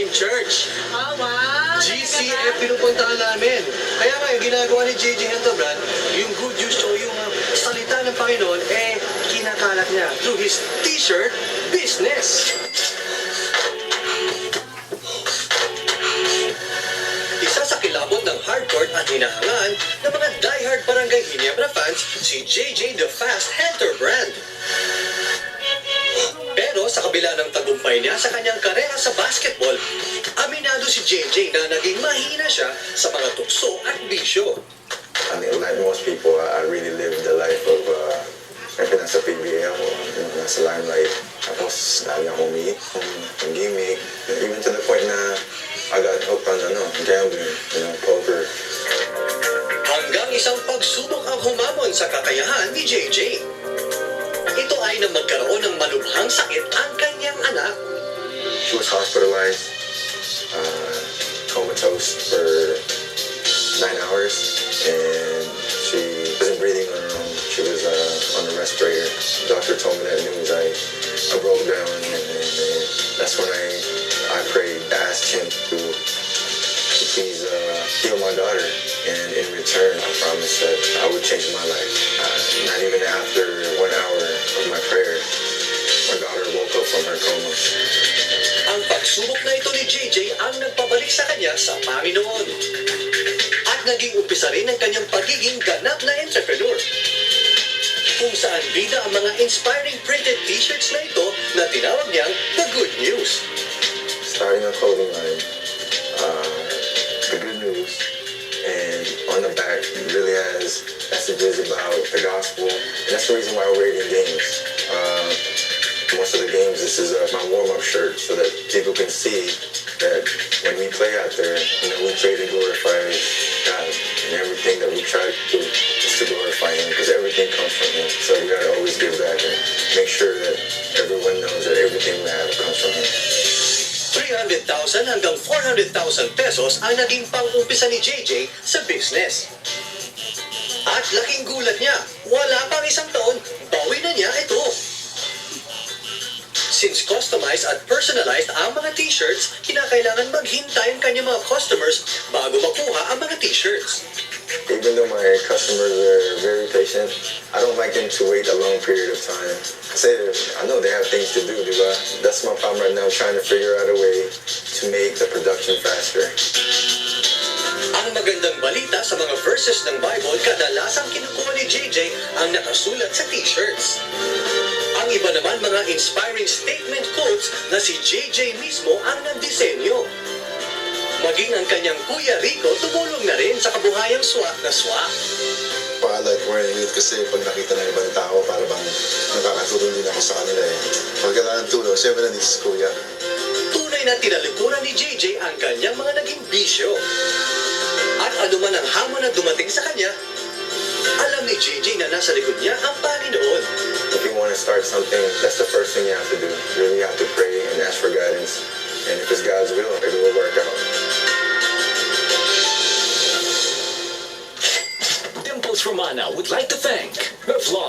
in church. Wow! GCF pinupuntahan namin. Kaya nga, yung ginagawa ni JJ Hildebrand, yung good news o yung salita ng Panginoon, kinakalat niya through his t-shirt business. Isa sa kilabot ng hardcore at hinahangaan ng mga diehard Barangay Ginebra fans, si JJ The Fast Hunter Brand. Pero sa kabila ng tagumpay niya sa kanyang karera sa basketball, aminado si JJ na naging mahina siya sa mga tukso at bisyo. I mean, like most people, I really lived the life of nasa PBA ako, nasa limelight. Tapos lagi akong umiit, ng gimmick, even to the point na I got hooked on gambling, poker. Hanggang isang pagsubok ang humamon sa kakayahan ni JJ. Ito ay nang magkaroon ng malubhang sakit ang kanyang anak. She was hospitalized, comatose for 9 hours, and she wasn't breathing on her own. She was on the respirator. The doctor told me that news. I broke down, and that's when I prayed, asked him to please heal my daughter. And in return, I promised that I would change my life. Not even after 1 hour of my prayer, my daughter woke up from her coma. Ang pagsubok na ito ni JJ ang nagpabalik sa kanya sa Panginoon. At naging umpisa rin ang kanyang pagiging ganap na entrepreneur. Kung saan bida ang mga inspiring printed t-shirts na ito na tinawag niyang The Good News. Starting a clothing line, The Good News, and on the back it really has messages about the gospel, and that's the reason why we're rating games. Most of the games, this is my warm-up shirt so that people can see that when we play out there, we play to glorify God, and everything that we try to do is to glorify Him, because everything comes from Him. So we gotta always give back and make sure that everyone knows that everything we have comes from Him. 300,000 hanggang 400,000 pesos ang naging pang-umpisa ni JJ sa business. At laking gulat niya, wala pang isang taon, bawi na niya ito. Since customized at personalized ang mga t-shirts, kinakailangan maghintay ang kanyang mga customers bago makuha ang mga t-shirts. Even though my customers are very patient, I don't like them to wait a long period of time. Kasi I know they have things to do, diba? That's my problem right now, trying to figure out a way to make the production faster. Ang magandang balita sa mga verses ng Bible, kadalasang kinukuha ni JJ ang nakasulat sa t-shirts. Ang iba naman mga inspiring statement quotes na si JJ mismo ang nagdisenyo. Maging ang kanyang Kuya Rico tumulong na rin sa kabuhayang swak na swak. I like wearing it kasi pag nakita ng ibang tao, para bang nakakatulong din ako sa kanila eh. Pag kailangan tulong, siyempre nandito si Kuya. Tunay na tinalikuran ni JJ ang kanyang mga naging bisyo. At anuman ang hamon na dumating sa kanya, alam ni JJ na nasa likod niya ang Panginoon. If you want to start something, that's the first thing you have to do. You really have to pray and ask for guidance. And if it's God's will, it will work out. Dimples Romana would like to thank her vlog.